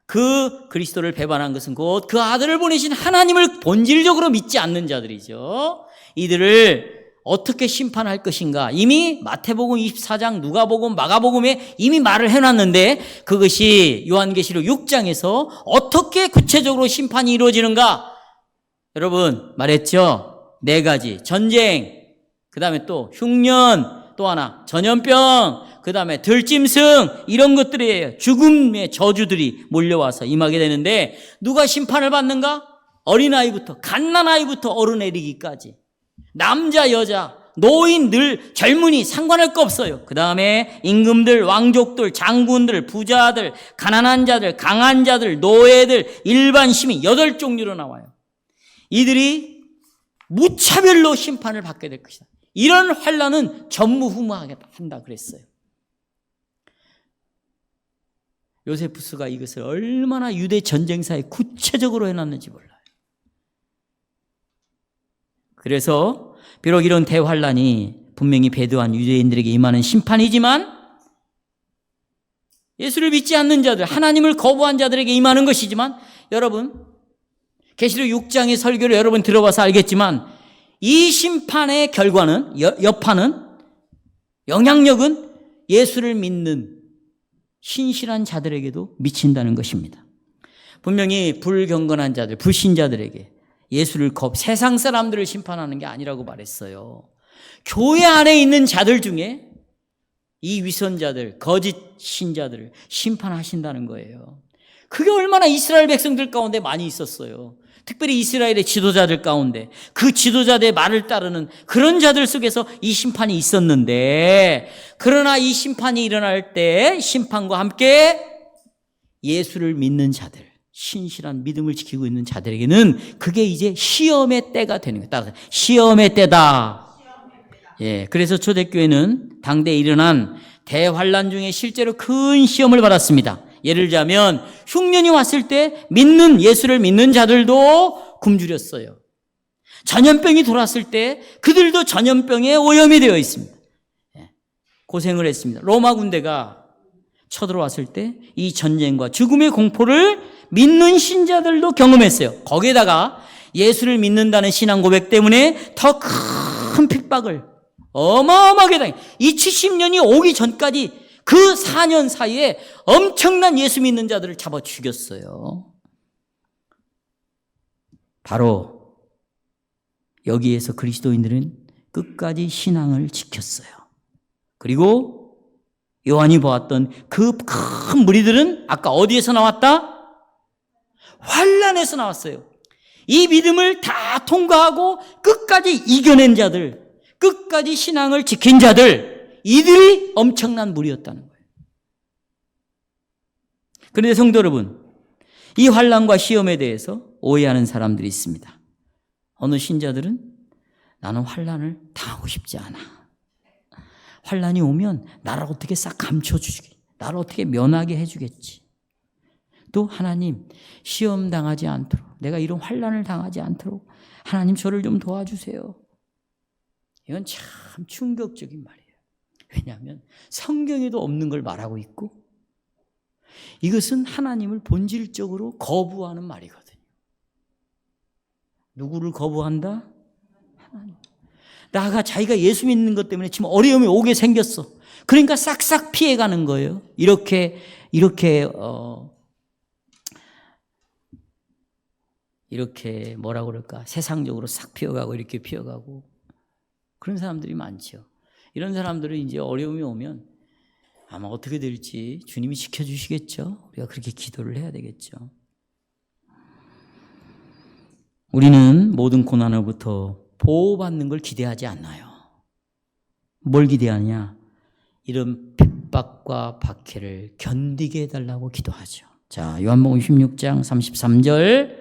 그 그리스도를 배반한 것은 곧 그 아들을 보내신 하나님을 본질적으로 믿지 않는 자들이죠. 이들을 어떻게 심판할 것인가 이미 마태복음 24장, 누가복음, 마가복음에 이미 말을 해놨는데 그것이 요한계시록 6장에서 어떻게 구체적으로 심판이 이루어지는가? 여러분 말했죠. 4가지 전쟁, 그 다음에 또 흉년, 또 하나 전염병, 그 다음에 들짐승, 이런 것들이에요. 죽음의 저주들이 몰려와서 임하게 되는데 누가 심판을 받는가? 어린아이부터 갓난아이부터 어른에 이르기까지 남자 여자 노인 늘 젊은이 상관할 거 없어요. 그 다음에 임금들 왕족들 장군들 부자들 가난한 자들 강한 자들 노예들 일반 시민 8종류로 나와요. 이들이 무차별로 심판을 받게 될 것이다. 이런 환란은 전무후무하게 한다 그랬어요. 요세푸스가 이것을 얼마나 유대 전쟁사에 구체적으로 해놨는지 몰라요. 그래서 비록 이런 대환란이 분명히 배도한 유대인들에게 임하는 심판이지만 예수를 믿지 않는 자들, 하나님을 거부한 자들에게 임하는 것이지만 여러분 계시록 6장의 설교를 여러분 들어봐서 알겠지만 이 심판의 결과는 여파는 영향력은 예수를 믿는 신실한 자들에게도 미친다는 것입니다. 분명히 불경건한 자들, 불신자들에게 예수를 세상 사람들을 심판하는 게 아니라고 말했어요. 교회 안에 있는 자들 중에 이 위선자들, 거짓 신자들을 심판하신다는 거예요. 그게 얼마나 이스라엘 백성들 가운데 많이 있었어요. 특별히 이스라엘의 지도자들 가운데 그 지도자들의 말을 따르는 그런 자들 속에서 이 심판이 있었는데, 그러나 이 심판이 일어날 때 심판과 함께 예수를 믿는 자들, 신실한 믿음을 지키고 있는 자들에게는 그게 이제 시험의 때가 되는 거예요. 따라서 시험의 때다. 예, 그래서 초대교회는 당대에 일어난 대환란 중에 실제로 큰 시험을 받았습니다. 예를 들자면 흉년이 왔을 때 예수를 믿는 자들도 굶주렸어요. 전염병이 돌았을 때 그들도 전염병에 오염이 되어 있습니다. 고생을 했습니다. 로마 군대가 쳐들어왔을 때 이 전쟁과 죽음의 공포를 믿는 신자들도 경험했어요. 거기에다가 예수를 믿는다는 신앙 고백 때문에 더 큰 핍박을 어마어마하게 당해. 이 70년이 오기 전까지 그 4년 사이에 엄청난 예수 믿는 자들을 잡아 죽였어요. 바로 여기에서 그리스도인들은 끝까지 신앙을 지켰어요. 그리고 요한이 보았던 그 큰 무리들은 아까 어디에서 나왔다? 환난에서 나왔어요. 이 믿음을 다 통과하고 끝까지 이겨낸 자들, 끝까지 신앙을 지킨 자들, 이들이 엄청난 무리였다는 거예요. 그런데 성도 여러분, 이 환난과 시험에 대해서 오해하는 사람들이 있습니다. 어느 신자들은 나는 환난을 당하고 싶지 않아. 환난이 오면 나를 어떻게 싹 감춰주지, 나를 어떻게 면하게 해주겠지. 또 하나님, 시험 당하지 않도록, 내가 이런 환난을 당하지 않도록 하나님 저를 좀 도와주세요. 이건 참 충격적인 말이에요. 왜냐하면 성경에도 없는 걸 말하고 있고 이것은 하나님을 본질적으로 거부하는 말이거든요. 누구를 거부한다? 하나님. 나가 자기가 예수 믿는 것 때문에 지금 어려움이 오게 생겼어. 그러니까 싹싹 피해가는 거예요. 이렇게 뭐라고 그럴까? 세상적으로 싹 피어가고 이렇게 피어가고 그런 사람들이 많죠. 이런 사람들은 이제 어려움이 오면 아마 어떻게 될지 주님이 지켜주시겠죠. 우리가 그렇게 기도를 해야 되겠죠. 우리는 모든 고난으로부터 보호받는 걸 기대하지 않나요? 뭘 기대하냐? 이런 핍박과 박해를 견디게 해달라고 기도하죠. 자, 요한복음 16장 33절.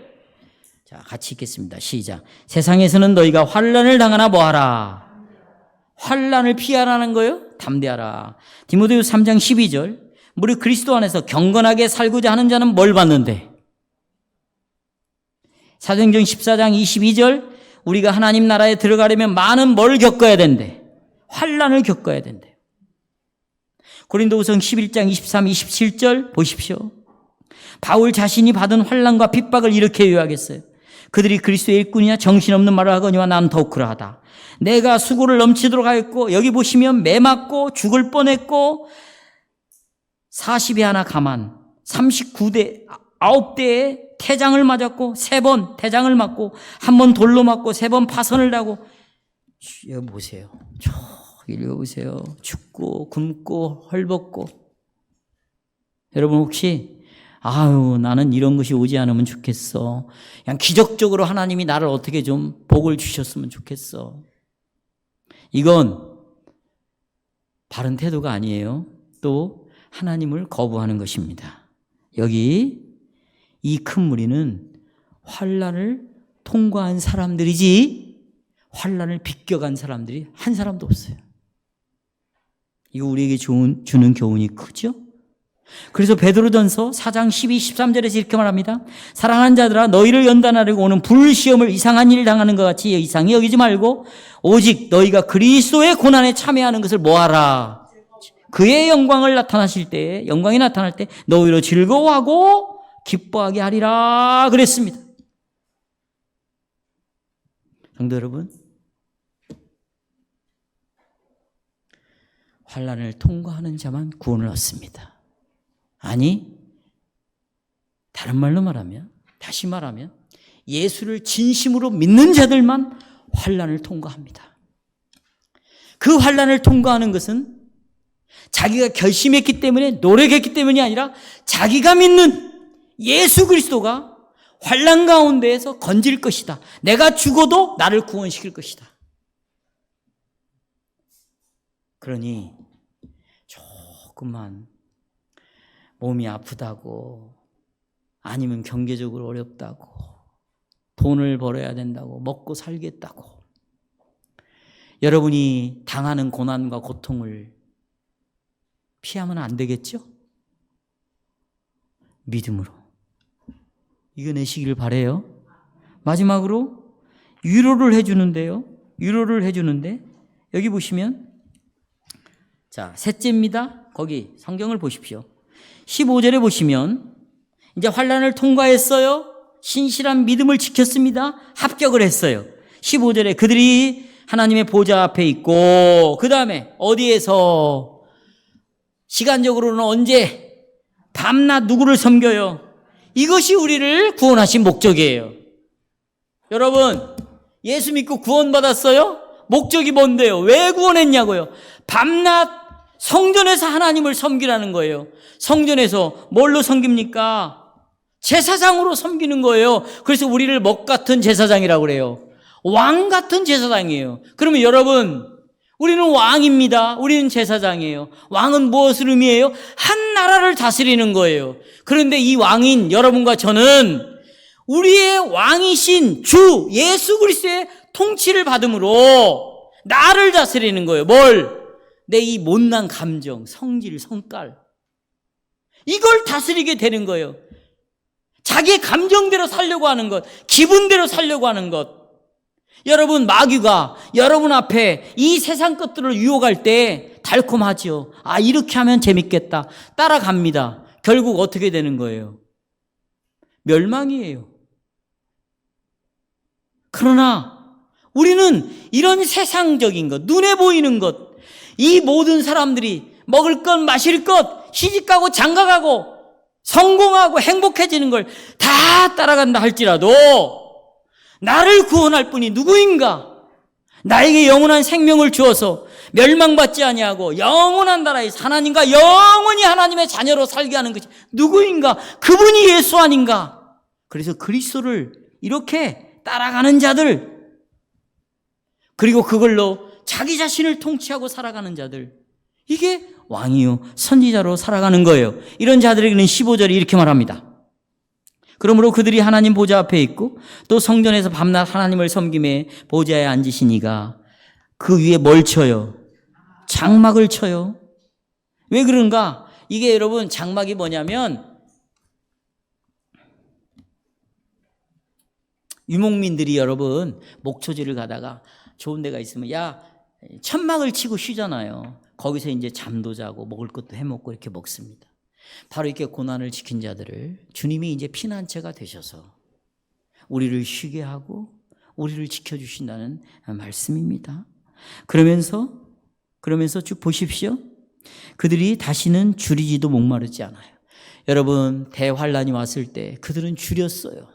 자, 같이 읽겠습니다. 시작. 세상에서는 너희가 환난을 당하나 뭐하라? 환난을 피하라는 거예요? 담대하라. 디모데후서 3장 12절. 우리 그리스도 안에서 경건하게 살고자 하는 자는 뭘 받는데? 사도행전 14장 22절. 우리가 하나님 나라에 들어가려면 많은 뭘 겪어야 된대? 환난을 겪어야 된대. 고린도후서 11장 23, 27절 보십시오. 바울 자신이 받은 환난과 핍박을 이렇게 요약했어요. 그들이 그리스도의 일꾼이냐 정신없는 말을 하거니와 난 더욱 그러하다. 내가 수고를 넘치도록 하였고 여기 보시면 매 맞고 죽을 뻔했고 40에 하나 가만 39대 9대에 태장을 맞았고 3번 태장을 맞고 1번 돌로 맞고 3번 파선을 나고 여기 보세요. 읽어보세요. 춥고 굶고 헐벗고 여러분 혹시 아유 나는 이런 것이 오지 않으면 좋겠어. 그냥 기적적으로 하나님이 나를 어떻게 좀 복을 주셨으면 좋겠어. 이건 바른 태도가 아니에요. 또 하나님을 거부하는 것입니다. 여기 이 큰 무리는 환난을 통과한 사람들이지 환난을 비껴간 사람들이 한 사람도 없어요. 이거 우리에게 주는 교훈이 크죠? 그래서 베드로전서 4장 12, 13절에서 이렇게 말합니다. 사랑하는 자들아 너희를 연단하려고 오는 불시험을 이상한 일을 당하는 것 같이 이상히 여기지 말고 오직 너희가 그리스도의 고난에 참여하는 것을 뭐하라? 그의 영광을 나타나실 때에 영광이 나타날 때 너희로 즐거워하고 기뻐하게 하리라 그랬습니다. 성도 여러분, 환난을 통과하는 자만 구원을 얻습니다. 아니, 다른 말로 말하면, 다시 말하면 예수를 진심으로 믿는 자들만 환난을 통과합니다. 그 환난을 통과하는 것은 자기가 결심했기 때문에 노력했기 때문이 아니라 자기가 믿는 예수 그리스도가 환난 가운데에서 건질 것이다. 내가 죽어도 나를 구원시킬 것이다. 그러니 조금만 몸이 아프다고 아니면 경제적으로 어렵다고 돈을 벌어야 된다고 먹고 살겠다고 여러분이 당하는 고난과 고통을 피하면 안 되겠죠? 믿음으로 이겨내시기를 바라요. 마지막으로 위로를 해주는데요. 위로를 해주는데 여기 보시면 자, 셋째입니다. 거기 성경을 보십시오. 15절에 보시면 이제 환난을 통과했어요. 신실한 믿음을 지켰습니다. 합격을 했어요. 15절에 그들이 하나님의 보좌 앞에 있고 그 다음에 어디에서 시간적으로는 언제? 밤낮 누구를 섬겨요? 이것이 우리를 구원하신 목적이에요. 여러분, 예수 믿고 구원받았어요? 목적이 뭔데요? 왜 구원했냐고요? 밤낮 성전에서 하나님을 섬기라는 거예요. 성전에서 뭘로 섬깁니까? 제사장으로 섬기는 거예요. 그래서 우리를 먹 같은 제사장이라고 그래요. 왕 같은 제사장이에요. 그러면 여러분, 우리는 왕입니다. 우리는 제사장이에요. 왕은 무엇을 의미해요? 한 나라를 다스리는 거예요. 그런데 이 왕인 여러분과 저는 우리의 왕이신 주 예수 그리스도의 통치를 받음으로 나를 다스리는 거예요. 뭘? 내 이 못난 감정, 성질, 성깔, 이걸 다스리게 되는 거예요. 자기의 감정대로 살려고 하는 것, 기분대로 살려고 하는 것. 여러분, 마귀가 여러분 앞에 이 세상 것들을 유혹할 때 달콤하죠. 아, 이렇게 하면 재밌겠다. 따라갑니다. 결국 어떻게 되는 거예요? 멸망이에요. 그러나 우리는 이런 세상적인 것, 눈에 보이는 것, 이 모든 사람들이 먹을 것, 마실 것, 시집가고 장가가고 성공하고 행복해지는 걸 다 따라간다 할지라도 나를 구원할 분이 누구인가? 나에게 영원한 생명을 주어서 멸망받지 아니하고 영원한 나라에서 하나님과 영원히 하나님의 자녀로 살게 하는 것이 누구인가? 그분이 예수 아닌가? 그래서 그리스도를 이렇게 따라가는 자들, 그리고 그걸로 자기 자신을 통치하고 살아가는 자들, 이게 왕이요 선지자로 살아가는 거예요. 이런 자들에게는 15절이 이렇게 말합니다. 그러므로 그들이 하나님 보좌 앞에 있고 또 성전에서 밤낮 하나님을 섬김에 보좌에 앉으신 이가 그 위에 뭘 쳐요? 장막을 쳐요. 왜 그런가? 이게 여러분, 장막이 뭐냐면 유목민들이 여러분 목초지를 가다가 좋은 데가 있으면 야, 천막을 치고 쉬잖아요. 거기서 이제 잠도 자고 먹을 것도 해먹고 이렇게 먹습니다. 바로 이렇게 고난을 지킨 자들을 주님이 이제 피난처가 되셔서 우리를 쉬게 하고 우리를 지켜주신다는 말씀입니다. 그러면서 쭉 보십시오. 그들이 다시는 줄이지도 목마르지 않아요. 여러분, 대환란이 왔을 때 그들은 줄였어요.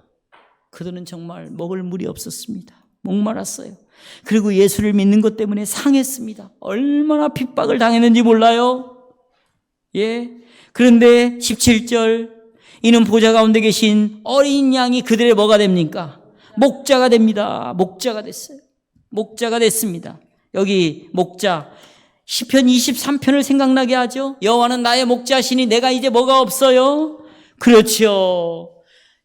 그들은 정말 먹을 물이 없었습니다. 목말았어요. 그리고 예수를 믿는 것 때문에 상했습니다. 얼마나 핍박을 당했는지 몰라요. 예. 그런데 17절, 이는 보좌 가운데 계신 어린 양이 그들의 뭐가 됩니까? 목자가 됩니다. 목자가 됐어요. 목자가 됐습니다. 여기 목자, 시편 23편을 생각나게 하죠. 여호와는 나의 목자시니 내가 이제 뭐가 없어요? 그렇죠.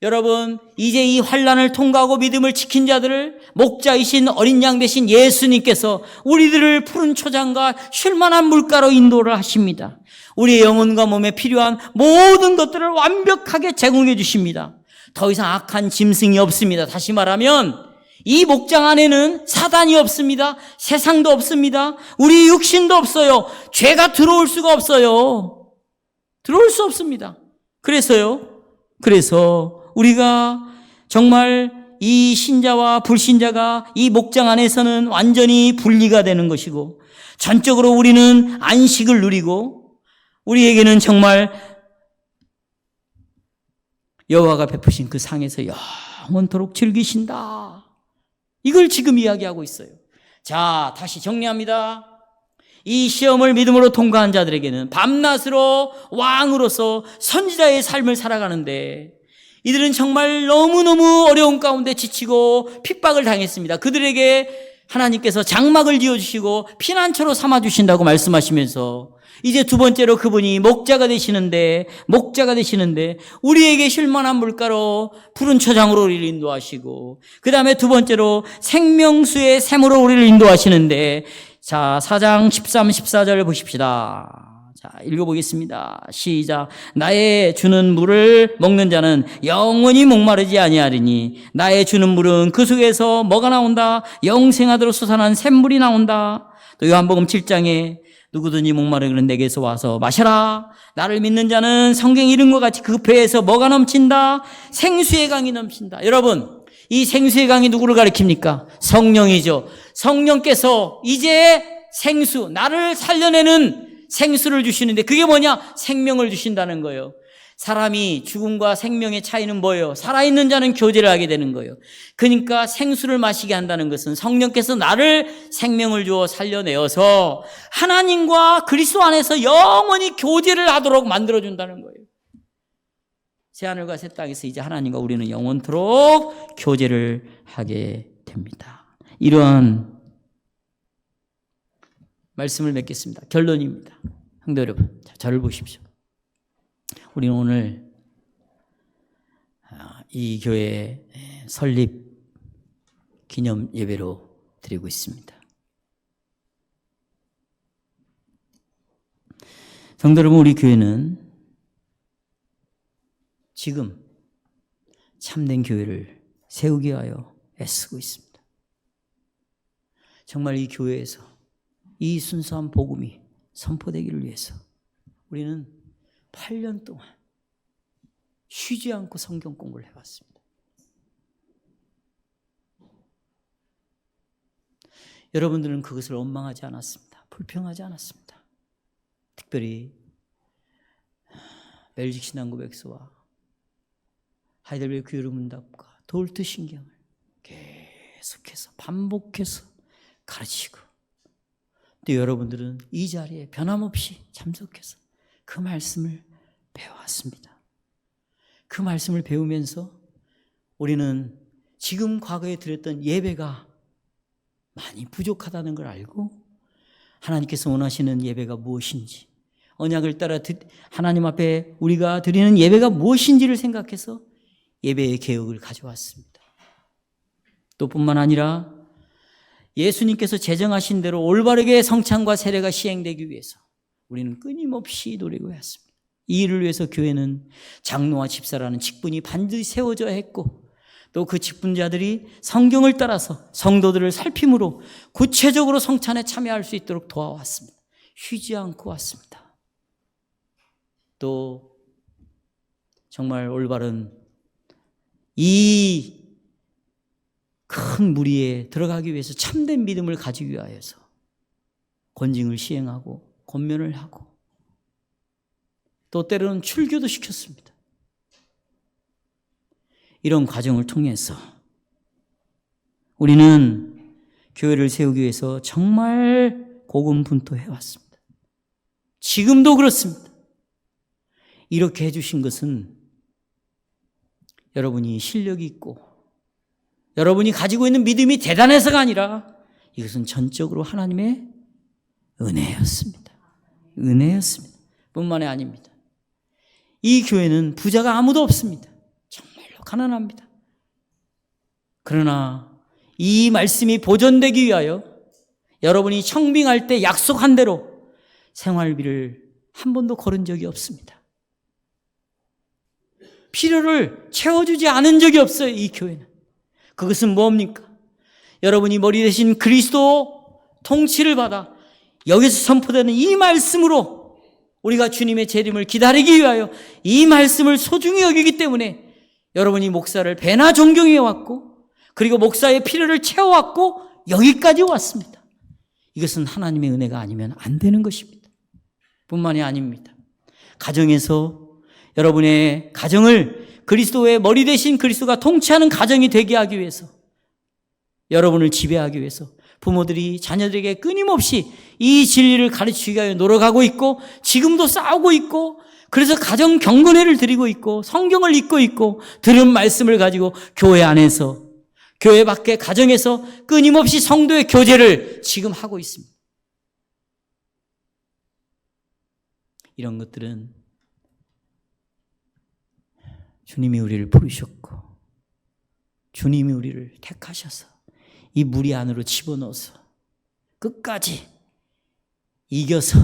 여러분, 이제 이 환난을 통과하고 믿음을 지킨 자들을 목자이신 어린 양 되신 예수님께서 우리들을 푸른 초장과 쉴만한 물가로 인도를 하십니다. 우리의 영혼과 몸에 필요한 모든 것들을 완벽하게 제공해 주십니다. 더 이상 악한 짐승이 없습니다. 다시 말하면 이 목장 안에는 사단이 없습니다. 세상도 없습니다. 우리 육신도 없어요. 죄가 들어올 수가 없어요. 들어올 수 없습니다. 그래서 우리가 정말 이 신자와 불신자가 이 목장 안에서는 완전히 분리가 되는 것이고, 전적으로 우리는 안식을 누리고, 우리에게는 정말 여호와가 베푸신 그 상에서 영원토록 즐기신다. 이걸 지금 이야기하고 있어요. 자, 다시 정리합니다. 이 시험을 믿음으로 통과한 자들에게는 밤낮으로 왕으로서 선지자의 삶을 살아가는데, 이들은 정말 너무너무 어려운 가운데 지치고 핍박을 당했습니다. 그들에게 하나님께서 장막을 지어주시고 피난처로 삼아주신다고 말씀하시면서, 이제 두 번째로 그분이 목자가 되시는데 우리에게 쉴만한 물가로 푸른 초장으로 우리를 인도하시고, 그 다음에 두 번째로 생명수의 샘으로 우리를 인도하시는데, 자, 4장 13, 14절 보십시다. 자, 읽어보겠습니다. 시작. 나의 주는 물을 먹는 자는 영원히 목마르지 아니하리니 나의 주는 물은 그 속에서 뭐가 나온다? 영생하도록 솟아난 샘물이 나온다. 또 요한복음 7장에 누구든지 목마르기는 내게서 와서 마셔라. 나를 믿는 자는 성경 이름과 같이 그 배에서 뭐가 넘친다? 생수의 강이 넘친다. 여러분, 이 생수의 강이 누구를 가리킵니까? 성령이죠. 성령께서 이제 생수, 나를 살려내는 생수를 주시는데 그게 뭐냐? 생명을 주신다는 거예요. 사람이 죽음과 생명의 차이는 뭐예요? 살아있는 자는 교제를 하게 되는 거예요. 그러니까 생수를 마시게 한다는 것은 성령께서 나를 생명을 주어 살려내어서 하나님과 그리스도 안에서 영원히 교제를 하도록 만들어준다는 거예요. 새하늘과 새 땅에서 이제 하나님과 우리는 영원토록 교제를 하게 됩니다. 이러한 말씀을 맺겠습니다. 결론입니다. 성도 여러분, 저를 보십시오. 우리는 오늘 이 교회 설립 기념 예배로 드리고 있습니다. 성도 여러분, 우리 교회는 지금 참된 교회를 세우기 위하여 애쓰고 있습니다. 정말 이 교회에서 이 순수한 복음이 선포되기를 위해서 우리는 8년 동안 쉬지 않고 성경 공부를 해왔습니다. 여러분들은 그것을 원망하지 않았습니다. 불평하지 않았습니다. 특별히 멜직 신앙고백서와 하이델베르크 교류문답과 돌트 신경을 계속해서 반복해서 가르치고 또 여러분들은 이 자리에 변함없이 참석해서 그 말씀을 배워왔습니다. 그 말씀을 배우면서 우리는 지금 과거에 드렸던 예배가 많이 부족하다는 걸 알고 하나님께서 원하시는 예배가 무엇인지, 언약을 따라 하나님 앞에 우리가 드리는 예배가 무엇인지를 생각해서 예배의 개혁을 가져왔습니다. 또 뿐만 아니라 예수님께서 제정하신 대로 올바르게 성찬과 세례가 시행되기 위해서 우리는 끊임없이 노력을 했습니다. 이 일을 위해서 교회는 장로와 집사라는 직분이 반드시 세워져야 했고 또 그 직분자들이 성경을 따라서 성도들을 살핌으로 구체적으로 성찬에 참여할 수 있도록 도와왔습니다. 쉬지 않고 왔습니다. 또 정말 올바른 이 큰 무리에 들어가기 위해서 참된 믿음을 가지기 위하여서 권징을 시행하고 권면을 하고 또 때로는 출교도 시켰습니다. 이런 과정을 통해서 우리는 교회를 세우기 위해서 정말 고군분투해 왔습니다. 지금도 그렇습니다. 이렇게 해주신 것은 여러분이 실력이 있고 여러분이 가지고 있는 믿음이 대단해서가 아니라 이것은 전적으로 하나님의 은혜였습니다. 은혜였습니다. 뿐만이 아닙니다. 이 교회는 부자가 아무도 없습니다. 정말로 가난합니다. 그러나 이 말씀이 보존되기 위하여 여러분이 청빙할 때 약속한 대로 생활비를 한 번도 거른 적이 없습니다. 필요를 채워주지 않은 적이 없어요. 이 교회는. 그것은 뭡니까? 여러분이 머리 대신 그리스도 통치를 받아 여기서 선포되는 이 말씀으로 우리가 주님의 재림을 기다리기 위하여 이 말씀을 소중히 여기기 때문에 여러분이 목사를 배나 존경해 왔고 그리고 목사의 필요를 채워왔고 여기까지 왔습니다. 이것은 하나님의 은혜가 아니면 안 되는 것입니다. 뿐만이 아닙니다. 가정에서 여러분의 가정을 그리스도의 머리 대신 그리스도가 통치하는 가정이 되게 하기 위해서 여러분을 지배하기 위해서 부모들이 자녀들에게 끊임없이 이 진리를 가르치기 위하여 노력하고 있고 지금도 싸우고 있고 그래서 가정 경건회를 드리고 있고 성경을 읽고 있고 들은 말씀을 가지고 교회 안에서 교회 밖에 가정에서 끊임없이 성도의 교제를 지금 하고 있습니다. 이런 것들은 주님이 우리를 부르셨고 주님이 우리를 택하셔서 이 무리 안으로 집어넣어서 끝까지 이겨서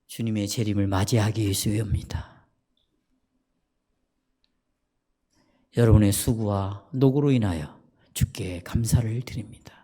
주님의 재림을 맞이하기 위해서입니다. 여러분의 수고와 노고로 인하여 주께 감사를 드립니다.